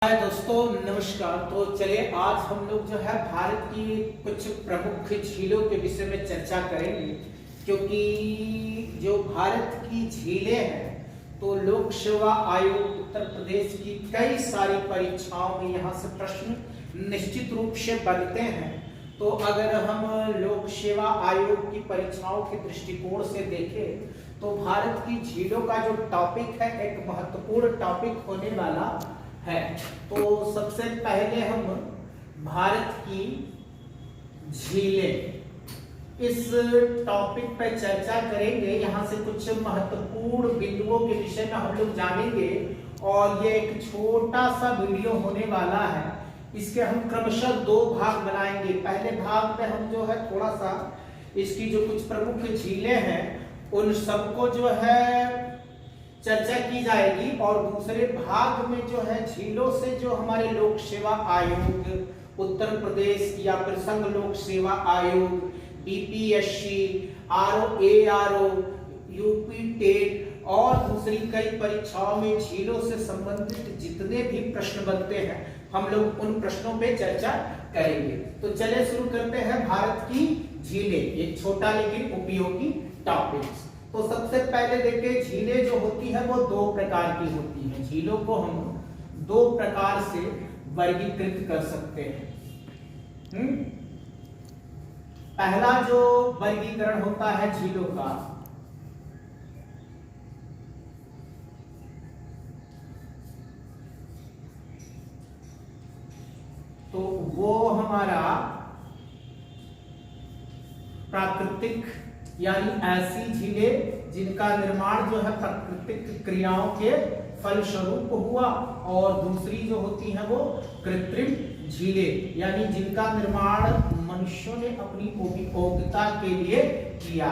हाय दोस्तों, नमस्कार। तो चलिए आज हम लोग जो है भारत की कुछ प्रमुख झीलों के विषय में चर्चा करेंगे, क्योंकि जो भारत की झीलें हैं तो लोक सेवा आयोग उत्तर प्रदेश की कई सारी परीक्षाओं में यहाँ से प्रश्न निश्चित रूप से बनते हैं। तो अगर हम लोक सेवा आयोग की परीक्षाओं के दृष्टिकोण से देखें तो भारत की झीलों का जो टॉपिक है एक महत्वपूर्ण टॉपिक होने वाला है। तो सबसे पहले हम भारत की झीलें इस टॉपिक पर चर्चा करेंगे। यहाँ से कुछ महत्वपूर्ण बिंदुओं के विषय में हम लोग जानेंगे और ये एक छोटा सा वीडियो होने वाला है। इसके हम क्रमशः दो भाग बनाएंगे। पहले भाग में हम जो है थोड़ा सा इसकी जो कुछ प्रमुख झीलें हैं उन सबको जो है चर्चा की जाएगी, और दूसरे भाग में जो है झीलों से जो हमारे लोक सेवा आयोग उत्तर प्रदेश या फिर संघ लोक सेवा आयोग, बीपीएससी, आरओ, यूपी टेट और दूसरी कई परीक्षाओं में झीलों से संबंधित जितने भी प्रश्न बनते हैं हम लोग उन प्रश्नों पे चर्चा करेंगे। तो चलिए शुरू करते हैं भारत की झीलें, एक छोटा लेकिन उपयोगी टॉपिक। तो सबसे पहले देखिए, झीलें जो होती है वो दो प्रकार की होती हैं। झीलों को हम दो प्रकार से वर्गीकृत कर सकते हैं। पहला जो वर्गीकरण होता है झीलों का, तो वो हमारा प्राकृतिक, यानी ऐसी झीलें जिनका निर्माण जो है प्राकृतिक क्रियाओं के फलस्वरूप हुआ, और दूसरी जो होती है वो कृत्रिम झीलें, यानी जिनका निर्माण मनुष्यों ने अपनी उपयोगिता के लिए किया।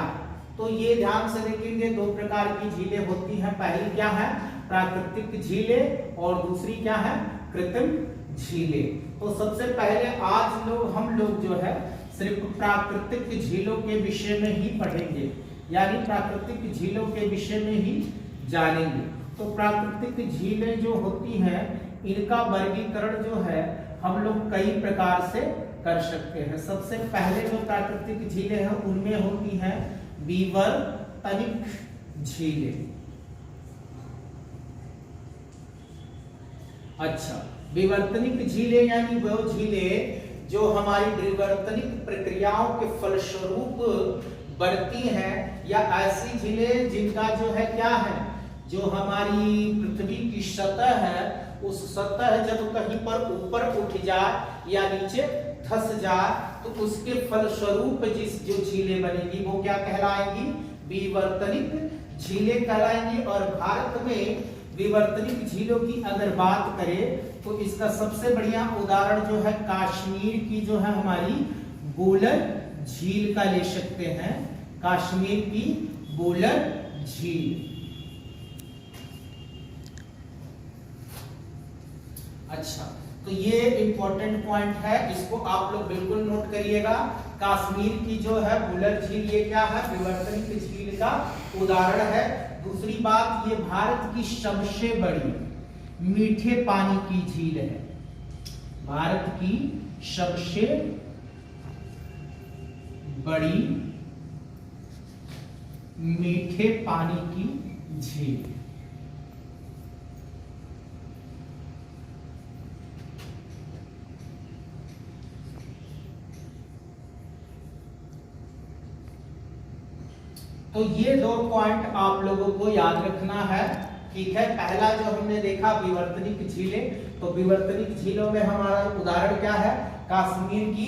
तो ये ध्यान से देखेंगे, दो प्रकार की झीलें होती हैं। पहली क्या है? प्राकृतिक झीलें, और दूसरी क्या है? कृत्रिम झीलें। तो सबसे पहले आज हम लोग जो है सिर्फ प्राकृतिक झीलों के विषय में ही पढ़ेंगे, यानी प्राकृतिक झीलों के विषय में ही जानेंगे। तो प्राकृतिक झीलें जो होती हैं इनका वर्गीकरण जो है हम लोग कई प्रकार से कर सकते हैं। सबसे पहले जो प्राकृतिक झीलें हैं उनमें होती हैं विवर्तनिक झीलें। अच्छा, विवर्तनिक झीलें यानी वो झीलें जो हमारी विवर्तनिक प्रक्रियाओं के फलस्वरूप बढ़ती हैं, या ऐसी झीलें जिनका जो है क्या है, जो हमारी पृथ्वी की सतह है उस सतह जब कहीं पर ऊपर उठ जाए या नीचे धंस जाए तो उसके फलस्वरूप जो झीलें बनेगी वो क्या कहलाएंगी? विवर्तनिक झीलें कहलाएंगी। और भारत में विवर्तनिक झीलों की अगर बात करें तो इसका सबसे बढ़िया उदाहरण जो है कश्मीर की जो है हमारी बोलर झील का ले सकते हैं। कश्मीर की बोलर झील। अच्छा, तो ये इंपॉर्टेंट पॉइंट है, इसको आप लोग बिल्कुल नोट करिएगा। कश्मीर की जो है बोलर झील ये क्या है? विवर्तनिक झील का उदाहरण है। दूसरी बात, ये भारत की सबसे बड़ी मीठे पानी की झील है। भारत की सबसे बड़ी मीठे पानी की झील। तो ये दो पॉइंट आप लोगों को याद रखना है, ठीक है। पहला जो हमने देखा विवर्तनिक झीलें, तो विवर्तनिक झीलों में हमारा उदाहरण क्या है? कश्मीर की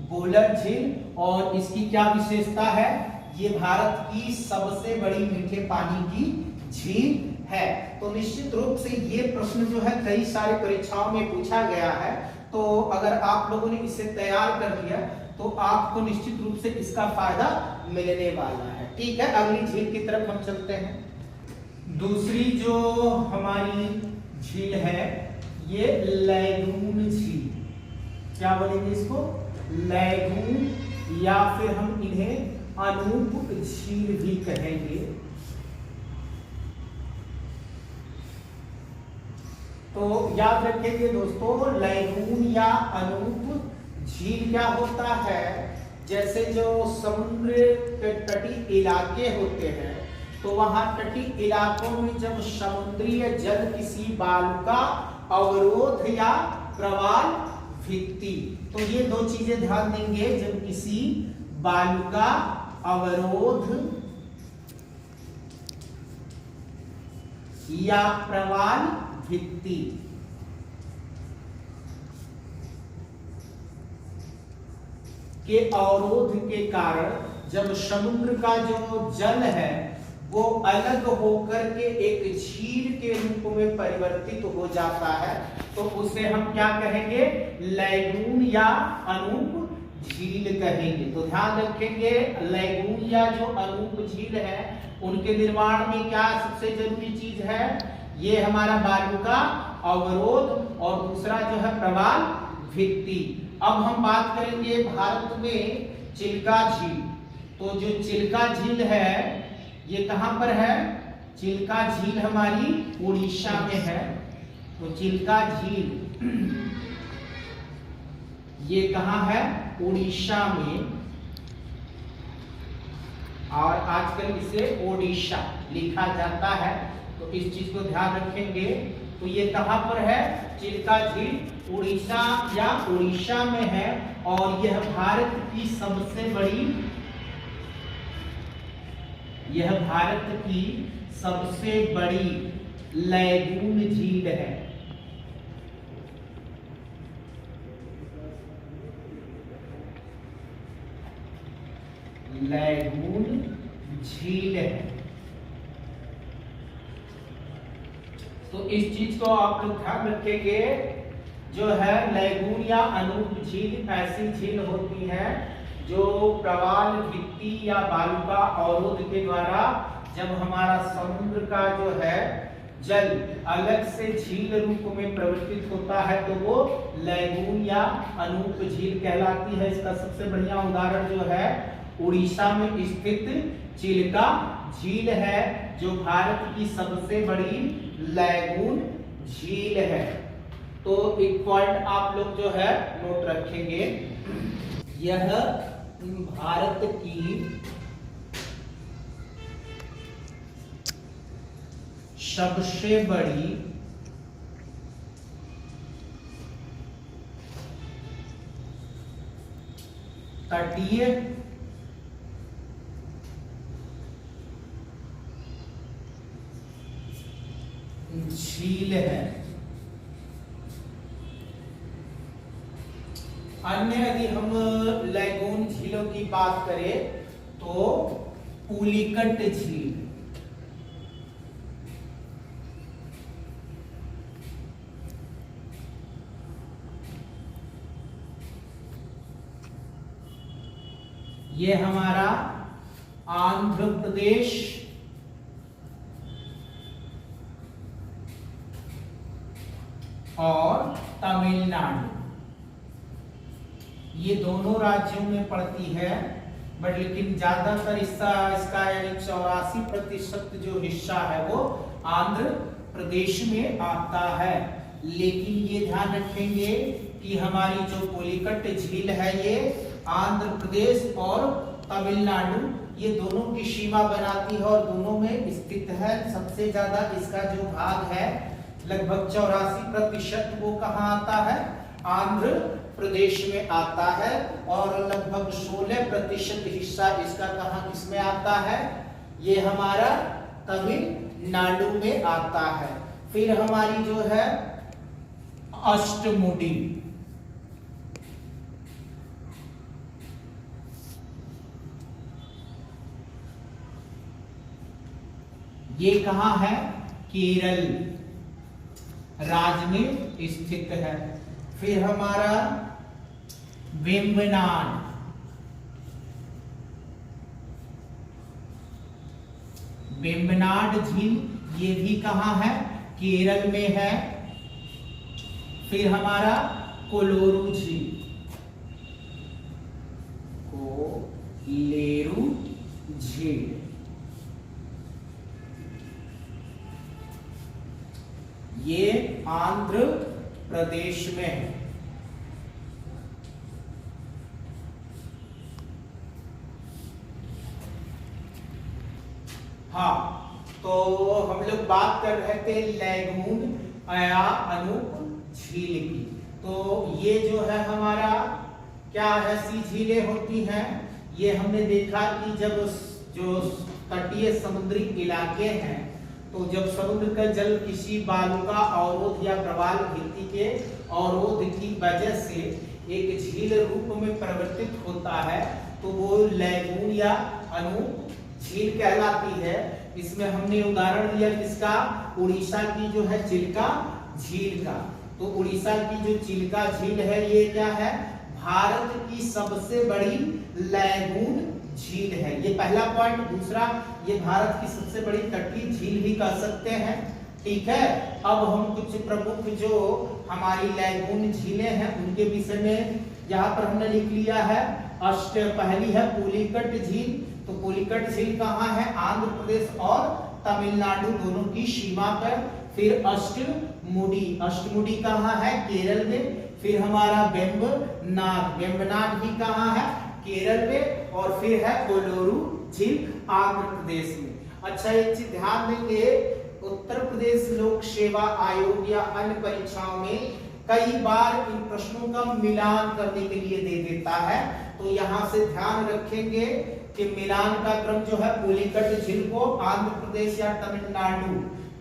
बोलर झील। और इसकी क्या विशेषता है? ये भारत की सबसे बड़ी मीठे पानी की झील है। तो निश्चित रूप से ये प्रश्न जो है कई सारी परीक्षाओं में पूछा गया है। तो अगर आप लोगों ने इसे तैयार कर लिया तो आपको निश्चित रूप से इसका फायदा मिलने वाला है, ठीक है। अगली झील की तरफ हम चलते हैं। दूसरी जो हमारी झील है ये लैगून झील। क्या बोलेंगे इसको? लैगून, या फिर हम इन्हें अनूप झील भी कहेंगे। तो याद रखेंगे दोस्तों, लैगून या अनूप झील क्या होता है, जैसे जो समुद्र के तटीय इलाके होते हैं तो वहां तटीय इलाकों में जब समुद्रीय जल किसी बालू का अवरोध या प्रवाल भित्ति, तो ये दो चीजें ध्यान देंगे, जब किसी बालू का अवरोध या प्रवाल भित्ति के अवरोध के कारण जब समुद्र का जो जल है वो अलग होकर के एक झील के रूप में परिवर्तित हो जाता है, तो उसे हम क्या कहेंगे, लैगून या अनूप झील कहेंगे। तो ध्यान रखेंगे, लैगून या जो अनूप झील है उनके निर्माण में क्या सबसे जरूरी चीज है, ये हमारा बालू का अवरोध और दूसरा जो है प्रवाल भित्ति। अब हम बात करेंगे भारत में चिल्का झील। तो जो चिल्का झील है ये कहां पर है, चिल्का झील हमारी उड़ीसा में है। तो चिल्का झील ये कहां है, उड़ीसा में, और आजकल इसे ओडिशा लिखा जाता है, तो इस चीज को ध्यान रखेंगे। तो ये कहां पर है, चिल्का झील उड़ीसा या उड़ीसा में है, और यह भारत की सबसे बड़ी, यह भारत की सबसे बड़ी लैगून झील है। लैगून झील है। तो इस चीज को आप लोग ध्यान रखेंगे, जो है लैगून या अनूप झील ऐसी झील होती है जो प्रवाल भित्ति या बालू का अवरोध के द्वारा जब हमारा समुद्र का जो है जल अलग से झील रूप में परिवर्तित होता है तो वो लैगून या अनूप झील कहलाती है। इसका सबसे बढ़िया उदाहरण जो है उड़ीसा में स्थित चिल्का झील है, जो भारत की सबसे बड़ी लैगून झील है। तो एक पॉइंट आप लोग जो है नोट रखेंगे, यह भारत की सबसे बड़ी तटीय झील है। अन्य यदि हम लैगून झीलों की बात करें तो पुलिकट झील, ये हमारा आंध्र प्रदेश और तमिलनाडु, ये दोनों राज्यों में पड़ती है, बट लेकिन ज्यादातर इसका 84% जो हिस्सा है वो आंध्र प्रदेश में आता है। लेकिन ये ध्यान रखेंगे कि हमारी जो पुलिकट झील है ये आंध्र प्रदेश और तमिलनाडु ये दोनों की सीमा बनाती है और दोनों में स्थित है। सबसे ज्यादा इसका जो भाग है लगभग 84% वो कहाँ आता है, आंध्र प्रदेश में आता है, और लगभग 16% हिस्सा इसका कहाँ किसमें आता है, ये हमारा तमिलनाडु में आता है। फिर हमारी जो है अष्टमुडी, ये कहाँ है, केरल राज्य में स्थित है। फिर हमारा वेम्बनाड, वेम्बनाड झील ये भी कहाँ है, केरल में है। फिर हमारा कोलोरू झील, कोलेरू झील, ये आंध्र प्रदेश में है। हाँ, तो हम लोग बात कर रहे थे लैगून या अनूप झील की। तो ये जो है हमारा क्या ऐसी झीलें होती हैं, ये हमने देखा कि जब जो तटीय समुद्री इलाके हैं, तो जब समुद्र का जल किसी बालुका अवरोध या प्रवाल भित्ति के अवरोध की वजह से एक झील रूप में परिवर्तित होता है, तो वो लैगून या अनूप झील कहलाती है। इसमें हमने उदाहरण दिया किसका, उड़ीसा की जो है चिल्का झील का। तो उड़ीसा की जो चिल्का झील है ये क्या है, भारत की सबसे बड़ी लैगून झील है। ये पहला पॉइंट। दूसरा, ये भारत की सबसे बड़ी तटीय झील भी कह सकते हैं। ठीक है, अब हम कुछ प्रमुख जो हमारी लैगून झीलें हैं उनके विषय में यहाँ पर हमने लिख लिया है। पहली है पुलिकट झील। तो पुलिकट झील कहाँ है, आंध्र प्रदेश और तमिलनाडु दोनों की सीमा पर। फिर अष्टमुडी कहाँ है, केरल में। फिर हमारा वेम्बनाड भी कहाँ है, केरल में। और फिर है कोलोरू झील, आंध्र प्रदेश में। अच्छा, एक चीज ध्यान देंगे, उत्तर प्रदेश लोक सेवा आयोग या अन्य परीक्षाओं में कई बार इन प्रश्नों का मिलान करने के लिए दे देता है। तो यहाँ से ध्यान रखेंगे कि मिलान का क्रम जो है, पुलिकट झील को आंध्र प्रदेश या तमिलनाडु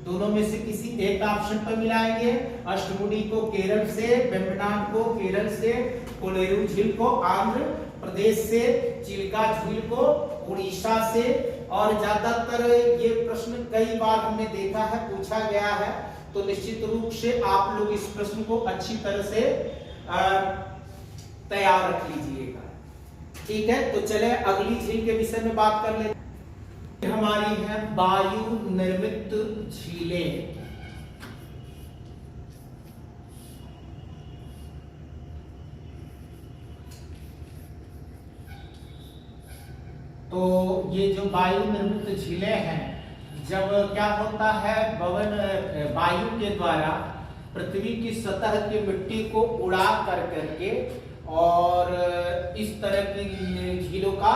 दोनों में से किसी एक ऑप्शन पर मिलाएंगे। अष्टमुडी को केरल से, वेम्बनाड को केरल से, कोलेरू झील को आंध्र प्रदेश से, चिल्का झील को उड़ीसा से। और ज्यादातर ये प्रश्न कई बार हमने देखा है, पूछा गया है। तो निश्चित रूप से आप लोग इस प्रश्न को अच्छी तरह से तैयार रख लीजिएगा। ठीक है, तो चले अगली झील के विषय में बात कर लेते हैं। हमारी है वायु निर्मित झीलें। तो ये जो वायु निर्मित झीलें हैं, जब क्या होता है, वायु के द्वारा पृथ्वी की सतह की मिट्टी को उड़ा कर करके और इस तरह की झीलों का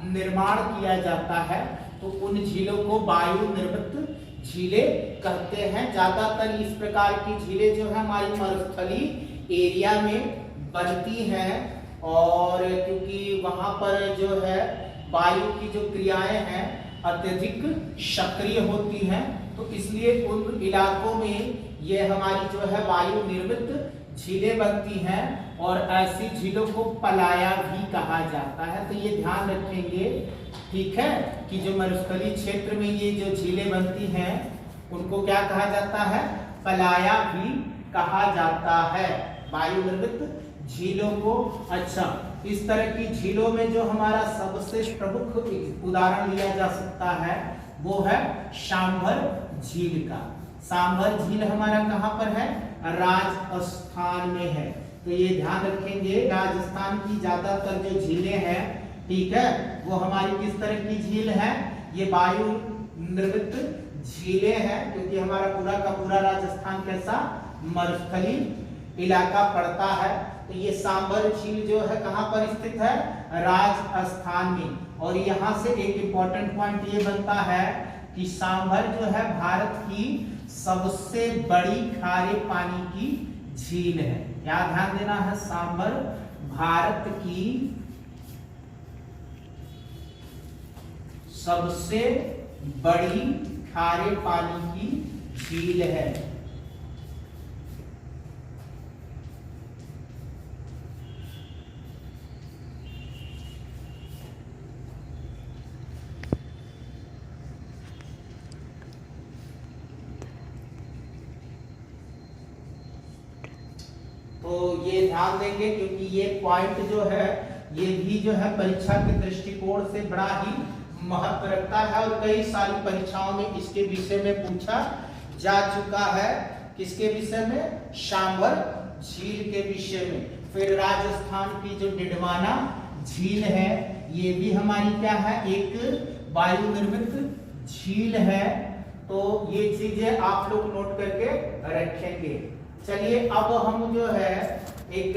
निर्माण किया जाता है, तो उन झीलों को वायु निर्मित झीलें कहते हैं। ज्यादातर इस प्रकार की झीलें जो है हमारी मरुस्थली एरिया में बनती हैं, और क्योंकि वहां पर जो है वायु की जो क्रियाएं हैं अत्यधिक सक्रिय होती हैं, तो इसलिए उन इलाकों में ये हमारी जो है वायु निर्मित झीलें बनती हैं। और ऐसी झीलों को पलाया भी कहा जाता है। तो ये ध्यान रखेंगे, ठीक है, कि जो मरुस्थलीय क्षेत्र में ये जो झीलें बनती हैं उनको क्या कहा जाता है, पलाया भी कहा जाता है, वायु निर्मित झीलों को। अच्छा, इस तरह की झीलों में जो हमारा सबसे प्रमुख उदाहरण लिया जा सकता है वो है सांभर झील का। सांभर झील हमारा कहाँ पर है, राजस्थान में है। तो ये ध्यान रखेंगे, राजस्थान की ज्यादातर जो झीलें हैं, ठीक है, वो हमारी किस तरह की झील है, ये वायु निर्मित झीलें हैं, क्योंकि हमारा पूरा का पूरा राजस्थान कैसा मरुस्थलीय इलाका पड़ता है। तो ये सांभर झील जो है कहाँ पर स्थित है, राजस्थान में। और यहाँ से एक इंपॉर्टेंट पॉइंट ये बनता है कि सांभर जो है भारत की सबसे बड़ी खारे पानी की झील है। क्या ध्यान देना है, सांभर भारत की सबसे बड़ी खारे पानी की झील है। तो ये ध्यान देंगे, क्योंकि ये पॉइंट जो है ये भी जो है परीक्षा के दृष्टिकोण से बड़ा ही महत्व रखता है, और कई सारी परीक्षाओं में इसके विषय में पूछा जा चुका है। किसके विषय में, सांभर झील के विषय में। फिर राजस्थान की जो डिडवाना झील है, ये भी हमारी क्या है, एक वायु निर्मित झील है। तो ये चीजें आप लोग नोट करके रखेंगे। चलिए अब हम जो है एक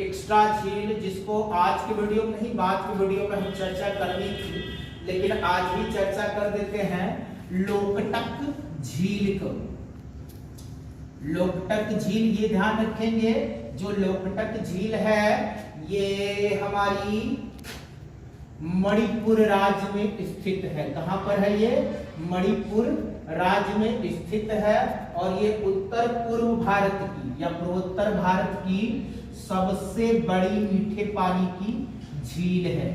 एक्स्ट्रा झील, जिसको आज के वीडियो में नहीं बाद के वीडियो में हम चर्चा करनी थी, लेकिन आज भी चर्चा कर देते हैं, लोकटक झील को। लोकटक झील, ये ध्यान रखेंगे, जो लोकटक झील है ये हमारी मणिपुर राज्य में स्थित है। कहां पर है ये? मणिपुर राज्य में स्थित है और ये उत्तर पूर्व भारत की या पूर्वोत्तर भारत की सबसे बड़ी मीठे पानी की झील है।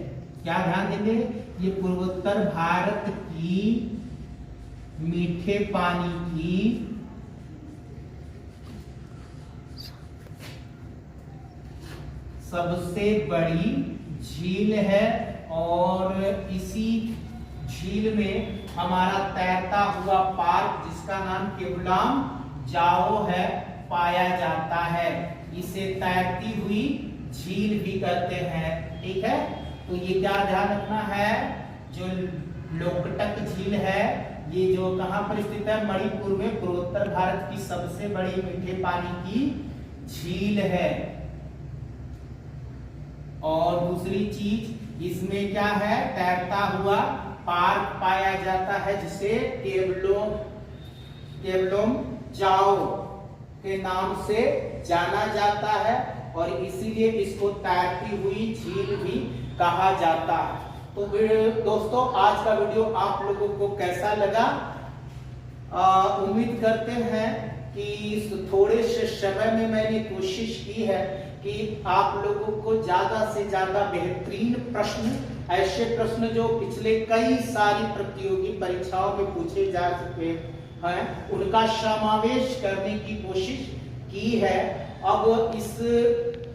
क्या ध्यान देंगे? ये पूर्वोत्तर भारत की मीठे पानी की सबसे बड़ी झील है और इसी झील में हमारा तैरता हुआ पार्क, जिसका नाम केवलाम जाओ है, पाया जाता है। इसे तैरती हुई झील भी कहते हैं। ठीक है, तो ये क्या ध्यान रखना है, जो लोकटक झील है ये जो कहां पर स्थित है? मणिपुर में, पूर्वोत्तर भारत की सबसे बड़ी मीठे पानी की झील है। और दूसरी चीज इसमें क्या है? तैरता हुआ पार्क पाया जाता है, जिसे केवलोम जाओ के नाम से जाना जाता है और इसीलिए इसको तैरती हुई झील भी कहा जाता है। तो दोस्तों, आज का वीडियो आप लोगों को कैसा लगा? उम्मीद करते हैं कि थोड़े से समय में मैंने कोशिश की है कि आप लोगों को ज्यादा से ज्यादा बेहतरीन प्रश्न, ऐसे प्रश्न जो पिछले कई सारी प्रतियोगी परीक्षाओं में पूछे जा चुके हैं, उनका समावेश करने की कोशिश की है। अब इस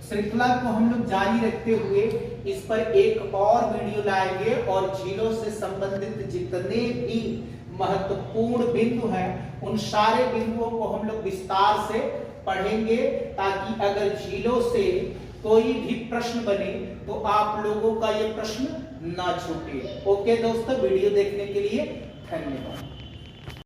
श्रृंखला को हम लोग जारी रखते हुए इस पर एक और वीडियो लाएंगे और झीलों से संबंधित जितने भी महत्वपूर्ण बिंदु हैं, उन सारे बिंदुओं को हम लोग विस्तार से पढ़ेंगे, ताकि अगर झीलों से कोई भी प्रश्न बने तो आप लोगों का ये प्रश्न ना छूटे। ओके दोस्तों, वीडियो देखने के लिए धन्यवाद।